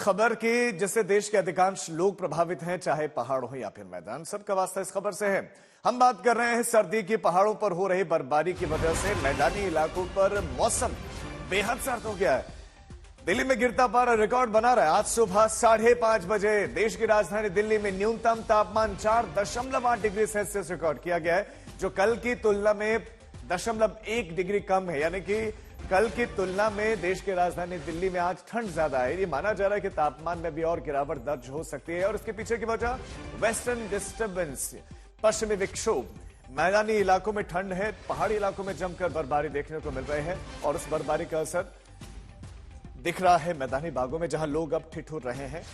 खबर की जिससे देश के अधिकांश लोग प्रभावित हैं, चाहे पहाड़ हो या फिर मैदान, सबका वास्ता इस खबर से है। हम बात कर रहे हैं सर्दी की। पहाड़ों पर हो रही बर्फबारी की वजह से मैदानी इलाकों पर मौसम बेहद सर्द हो गया है। दिल्ली में गिरता पारा रिकॉर्ड बना रहा है। आज सुबह 5:30 बजे देश की राजधानी दिल्ली में न्यूनतम तापमान 4.8 डिग्री सेल्सियस रिकॉर्ड किया गया है, जो कल की तुलना में 0.1 डिग्री कम है। यानी कि कल की तुलना में देश की राजधानी दिल्ली में आज ठंड ज्यादा है। ये माना जा रहा है कि तापमान में भी और गिरावट दर्ज हो सकती है, और इसके पीछे की वजह वेस्टर्न डिस्टर्बेंस, पश्चिमी विक्षोभ। मैदानी इलाकों में ठंड है, पहाड़ी इलाकों में जमकर बर्फबारी देखने को मिल रही है, और उस बर्फबारी का असर दिख रहा है मैदानी भागों में, जहां लोग अब ठिठुर रहे हैं।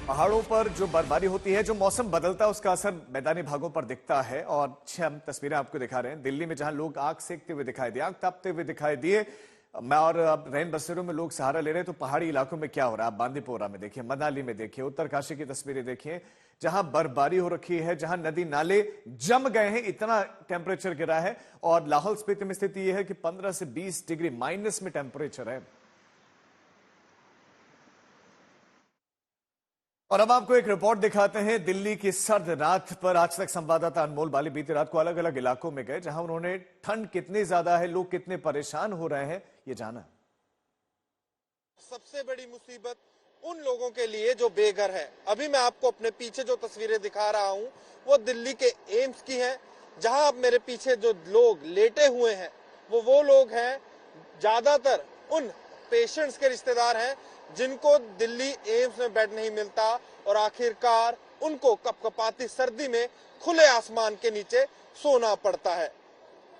पहाड़ों पर जो बर्फबारी होती है, जो मौसम बदलता है, उसका असर मैदानी भागों पर दिखता है। और हम तस्वीरें आपको दिखा रहे हैं दिल्ली में, जहां लोग आग सेकते हुए दिखाई दिए, आग तापते हुए दिखाई दिए। और अब रैन बसेरों में लोग सहारा ले रहे हैं। तो पहाड़ी इलाकों में क्या हो रहा है, आप बांदीपोरा में देखिए, मनाली में देखिए, उत्तरकाशी की तस्वीरें देखिए, जहां बर्फबारी हो रखी है, जहां नदी नाले जम गए हैं, इतना टेम्परेचर गिरा है। और लाहौल स्पीति में स्थिति यह है कि 15 से 20 डिग्री माइनस में टेम्परेचर है। और अब आपको एक रिपोर्ट दिखाते हैं दिल्ली की सर्द रात पर। आज तक संवाददाता अनमोल बाली बीती रात को अलग अलग इलाकों में गए, जहां उन्होंने ठंड कितनी ज्यादा है, लोग कितने परेशान हो रहे हैं, ये जाना। सबसे बड़ी मुसीबत उन लोगों के लिए जो बेघर है। अभी मैं आपको अपने पीछे जो तस्वीरें दिखा रहा हूं, वो दिल्ली के एम्स की हैं। जहां अब मेरे पीछे जो लोग लेटे हुए हैं, वो लोग हैं, ज्यादातर उन पेशेंट्स के रिश्तेदार हैं जिनको दिल्ली एम्स में बेड नहीं मिलता, और आखिरकार उनको कपकपाती सर्दी में खुले आसमान के नीचे सोना पड़ता है।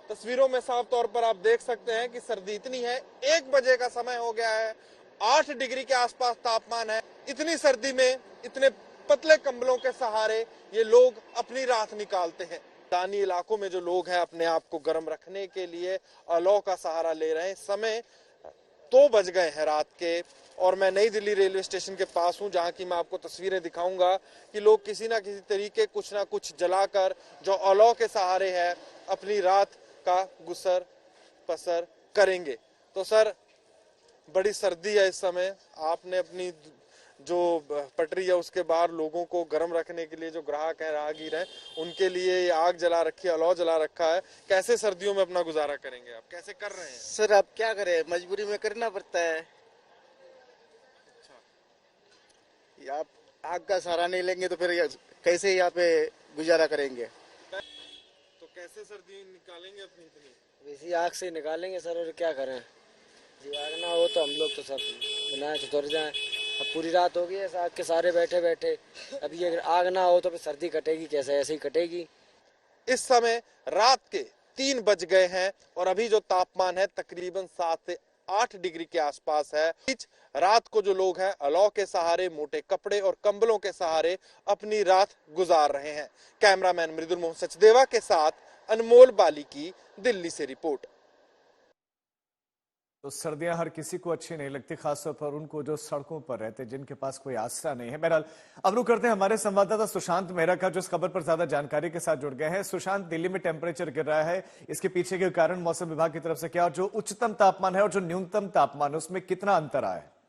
तस्वीरों में साफ तौर पर आप देख सकते हैं कि सर्दी इतनी है, 1 बजे का समय हो गया है, 8 डिग्री के आसपास तापमान है। इतनी सर्दी में इतने पतले कंबलों के सहारे ये लोग अपनी रात निकालते हैं। मैदानी इलाकों में जो लोग हैं, अपने आप को गर्म रखने के लिए अलाव का सहारा ले रहे हैं। समय 2 बज गए हैं रात के, और मैं नई दिल्ली रेलवे स्टेशन के पास हूं, जहां की मैं आपको तस्वीरें दिखाऊंगा कि लोग किसी ना किसी तरीके कुछ ना कुछ जलाकर, जो अलाव के सहारे है, अपनी रात का गुसर बसर करेंगे। तो सर, बड़ी सर्दी है इस समय, आपने अपनी जो पटरी है उसके बाहर लोगों को गर्म रखने के लिए, जो ग्राहक हैं, राहगीर हैं, उनके लिए आग जला रखी है, अलाव जला रखा है। कैसे सर्दियों में अपना गुजारा करेंगे आप, कैसे कर रहे हैं? सर, आप क्या करें, मजबूरी में करना पड़ता है। अच्छा। आप आग का सहारा नहीं लेंगे तो फिर कैसे यहाँ पे गुजारा करेंगे? तो कैसे सर्दी निकालेंगे अपनी इतनी? वैसी आग से निकालेंगे सर, और क्या करें, जी आग ना हो तो हम लोग तो सब बनाए तो डर जाए। अब पूरी रात हो गई है आग के सारे बैठे बैठे, अब ये आग ना हो तो फिर सर्दी कटेगी कैसे? ऐसे ही कटेगी। इस समय रात के 3 बज गए हैं, और अभी जो तापमान है तकरीबन 7 से 8 डिग्री के आसपास है। रात को जो लोग हैं, अलाव के सहारे, मोटे कपड़े और कंबलों के सहारे अपनी रात गुजार रहे हैं। कैमरामैन मृदुल मोहन सचदेवा के साथ अनमोल बाली की दिल्ली से रिपोर्ट। तो सर्दियां हर किसी को अच्छी नहीं लगती, खासतौर पर उनको जो सड़कों पर रहते, जिनके पास कोई आसरा नहीं है। बहरहाल अब रुक करते हैं हमारे संवाददाता सुशांत मेहरा का, जो इस खबर पर ज्यादा जानकारी के साथ जुड़ गए हैं। सुशांत, दिल्ली में टेम्परेचर गिर रहा है, इसके पीछे के कारण मौसम विभाग की तरफ से क्या, और जो उच्चतम तापमान है और जो न्यूनतम तापमान है, उसमें कितना अंतर आया है?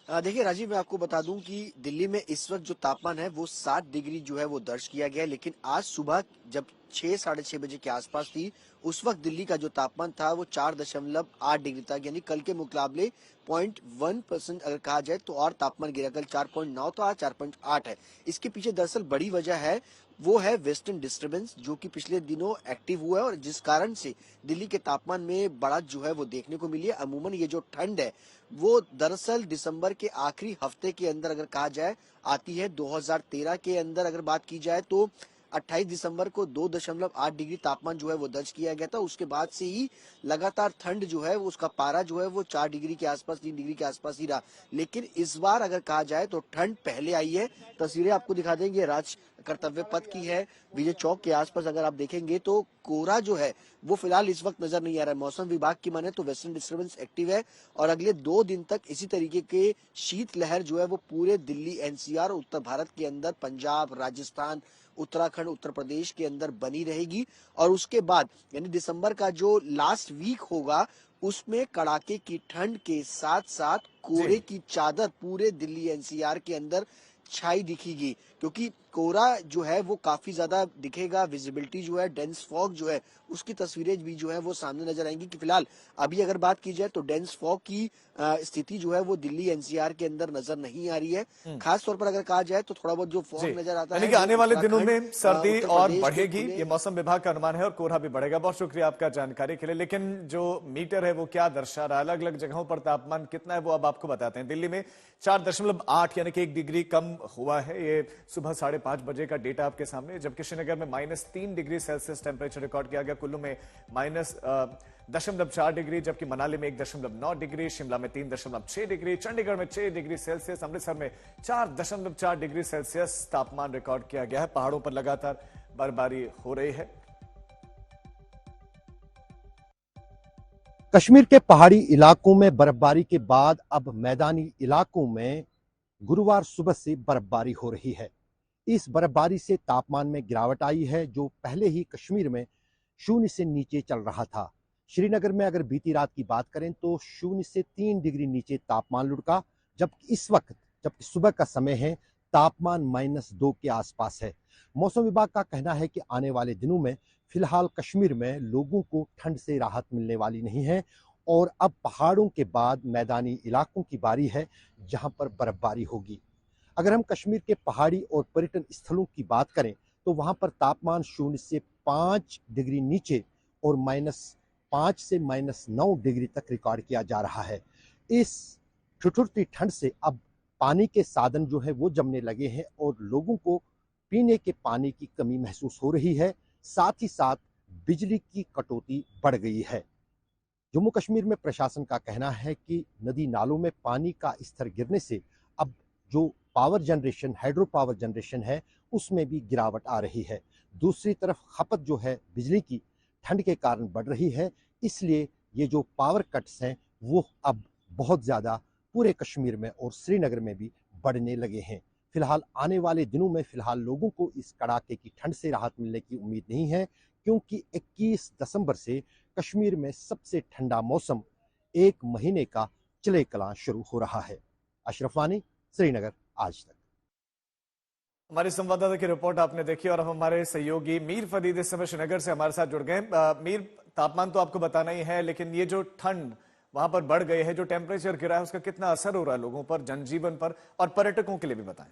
देखिए राजीव, मैं आपको बता दूं कि दिल्ली में इस वक्त जो तापमान है वो 7 डिग्री जो है वो दर्ज किया गया है। लेकिन आज सुबह जब 6 साढ़े 6 बजे के आसपास थी, उस वक्त दिल्ली का जो तापमान था वो 4.8 डिग्री था। यानी कल के मुकाबले 0.1% अगर कहा जाए तो और तापमान गिरा। कल 4.9 तो आज 4.8 है। इसके पीछे दरअसल बड़ी वजह है, वो है वेस्टर्न डिस्टर्बेंस, जो कि पिछले दिनों एक्टिव हुआ है, और जिस कारण से दिल्ली के तापमान में बढ़त जो है वो देखने को मिली है। अमूमन ये जो ठंड है वो दरअसल दिसंबर के आखिरी हफ्ते के अंदर अगर कहा जाए आती है। 2013 के अंदर अगर बात की जाए तो 28 दिसंबर को 2.8 डिग्री तापमान जो है वो दर्ज किया गया था। उसके बाद से ही लगातार ठंड जो है वो, उसका पारा जो है वो 4 डिग्री के आसपास, 3 डिग्री के आसपास ही रहा। लेकिन इस बार अगर कहा जाए तो ठंड पहले आई है। तस्वीरें आपको दिखा देंगे, राज कर्तव्य पथ की है, विजय चौक के आसपास अगर आप देखेंगे तो कोहरा जो है वो फिलहाल इस वक्त नजर नहीं आ रहा है। मौसम विभाग की माने तो वेस्टर्न डिस्टर्बेंस एक्टिव है, और अगले 2 दिन तक इसी तरीके के शीतलहर जो है वो पूरे दिल्ली, एनसीआर, उत्तर भारत के अंदर, पंजाब, राजस्थान, उत्तराखंड, उत्तर प्रदेश के अंदर बनी रहेगी। और उसके बाद यानी दिसंबर का जो लास्ट वीक होगा उसमें कड़ाके की ठंड के साथ साथ कोहरे की चादर पूरे दिल्ली एनसीआर के अंदर छाई दिखेगी, क्योंकि कोहरा जो है वो काफी ज्यादा दिखेगा। विजिबिलिटी जो है, डेंस फॉग जो है, उसकी तस्वीरें भी जो है वो सामने नजर आएंगी। कि फिलहाल अभी अगर बात की जाए तो डेंस फॉग की स्थिति जो है वो दिल्ली एनसीआर के अंदर नजर नहीं आ रही है। खास तौर पर अगर कहा जाए तो थोड़ा बहुत जो फॉग नजर आता है, यानी कि आने वाले दिनों में सर्दी उत्तर और प्रदेश के बढ़ेगी, ये मौसम विभाग का अनुमान है, और कोहरा भी बढ़ेगा। बहुत शुक्रिया आपका जानकारी के लिए। लेकिन जो मीटर है वो क्या दर्शा रहा है, अलग अलग जगहों पर तापमान कितना है वो अब आपको बताते हैं। दिल्ली में 4.8 यानी कि 1 डिग्री कम हुआ है। ये सुबह 5:30 बजे का डेटा आपके सामने, जबकि श्रीनगर में -3 डिग्री सेल्सियस टेम्परेचर रिकॉर्ड किया गया। कुल्लू में -0.4 डिग्री, जबकि मनाली में 1.9 डिग्री, शिमला में 3.6 डिग्री, चंडीगढ़ में 6 डिग्री सेल्सियस, अमृतसर में 4.4 डिग्री सेल्सियस तापमान रिकॉर्ड किया गया है। पहाड़ों पर लगातार बर्फबारी हो रही है। कश्मीर के पहाड़ी इलाकों में बर्फबारी के बाद अब मैदानी इलाकों में गुरुवार सुबह से बर्फबारी हो रही है। इस बर्फबारी से तापमान में गिरावट आई है, जो पहले ही कश्मीर में 0 से नीचे चल रहा था। श्रीनगर में अगर बीती रात की बात करें तो 0 से 3 डिग्री नीचे तापमान लुढ़का, जबकि इस वक्त जबकि सुबह का समय है, तापमान -2 के आसपास है। मौसम विभाग का कहना है कि आने वाले दिनों में फिलहाल कश्मीर में लोगों को ठंड से राहत मिलने वाली नहीं है, और अब पहाड़ों के बाद मैदानी इलाकों की बारी है जहां पर बर्फबारी होगी। अगर हम कश्मीर के पहाड़ी और पर्यटन स्थलों की बात करें तो वहां पर तापमान 0 से 5 डिग्री नीचे और -5 से -9 डिग्री तक रिकॉर्ड किया जा रहा है। इस ठिठुरती ठंड से अब पानी के साधन जो है वो जमने लगे हैं और लोगों को पीने के पानी की कमी महसूस हो रही है। साथ ही साथ बिजली की कटौती बढ़ गई है। जम्मू कश्मीर में प्रशासन का कहना है कि नदी नालों में पानी का स्तर गिरने से अब जो power generation, hydro power generation है, उसमें भी गिरावट आ रही है। दूसरी तरफ खपत जो है बिजली की ठंड के कारण बढ़ रही है, इसलिए ये जो पावर कट्स हैं वो अब बहुत ज़्यादा पूरे कश्मीर में और श्रीनगर में भी बढ़ने लगे हैं। फिलहाल आने वाले दिनों में फिलहाल लोगों को इस कड़ाके की ठंड से राहत मिलने की उम्मीद नहीं है, क्योंकि 21 दिसंबर से कश्मीर में सबसे ठंडा मौसम 1 महीने का चले कलां शुरू हो रहा है। अशरफ वानी, श्रीनगर, आज तक। हमारे संवाददाता की रिपोर्ट आपने देखी, और अब हमारे सहयोगी मीर फरीद इस समय श्रीनगर से हमारे साथ जुड़ गए। मीर, तापमान तो आपको बताना ही है, लेकिन ये जो ठंड वहां पर बढ़ गई है, जो टेम्परेचर गिरा है, उसका कितना असर हो रहा है लोगों पर, जनजीवन पर, और पर्यटकों के लिए भी बताएं।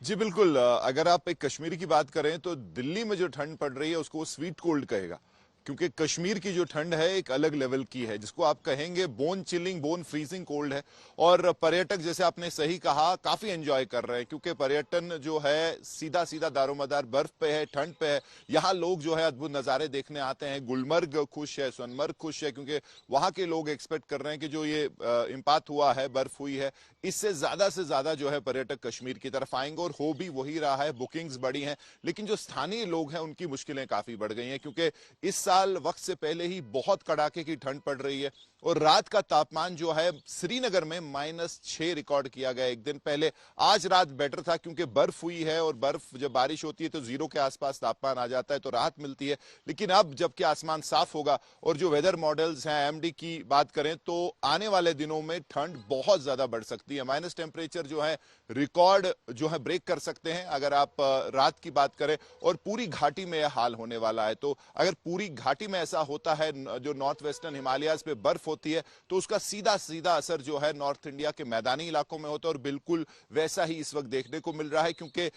जी बिल्कुल, अगर आप एक कश्मीर की बात करें तो दिल्ली में जो ठंड पड़ रही है उसको वो स्वीट कोल्ड कहेगा, क्योंकि कश्मीर की जो ठंड है एक अलग लेवल की है, जिसको आप कहेंगे bone chilling, bone freezing cold है। और पर्यटक, जैसे आपने सही कहा, काफी एंजॉय कर रहे हैं, क्योंकि पर्यटन जो है सीधा सीधा दारोमदार बर्फ पे है, ठंड पे है। यहाँ लोग जो है अद्भुत नजारे देखने आते हैं। गुलमर्ग खुश है, सोनमर्ग खुश है, क्योंकि वहां के लोग एक्सपेक्ट कर रहे हैं कि जो ये इम्पात हुआ है, बर्फ हुई है, इससे से ज्यादा जो है पर्यटक कश्मीर की तरफ आएंगे, और हो भी वही रहा है। बुकिंग्स बढ़ी हैं, लेकिन जो स्थानीय लोग हैं उनकी मुश्किलें काफी बढ़ गई हैं, क्योंकि इस साल वक्त से पहले ही बहुत कड़ाके की ठंड पड़ रही है। और रात का तापमान जो है श्रीनगर में -6 रिकॉर्ड किया गया एक दिन पहले। आज रात बेटर था, क्योंकि बर्फ हुई है, और बर्फ जब बारिश होती है तो 0 के आसपास तापमान आ जाता है, तो राहत मिलती है। लेकिन अब जबकि आसमान साफ होगा, और जो वेदर मॉडल्स हैं, एमडी की बात करें, तो आने वाले दिनों में ठंड बहुत ज्यादा बढ़ सकती है। माइनस टेम्परेचर जो है रिकॉर्ड जो है ब्रेक कर सकते हैं अगर आप रात की बात करें, और पूरी घाटी में यह हाल होने वाला है। तो अगर पूरी घाटी में ऐसा होता है, जो नॉर्थ वेस्टर्न हिमालयाज पे बर्फ होती है, तो उसका सीधा सीधा असर जो है नॉर्थ इंडिया के मैदानी इलाकों में होता है, और बिल्कुल वैसा ही इस वक्त देखने को मिल रहा है, क्योंकि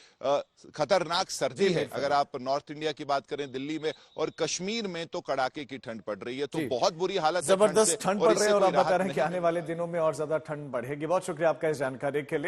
खतरनाक सर्दी है। अगर आप नॉर्थ इंडिया की बात करें, दिल्ली में और कश्मीर में तो कड़ाके की ठंड पड़ रही है, तो बहुत बुरी हालत, जबरदस्त ठंड पड़ रही है, और आप बता रहे हैं कि आने वाले दिनों में और ज्यादा ठंड बढ़ेगी। बहुत शुक्रिया आपका इस जानकारी के लिए।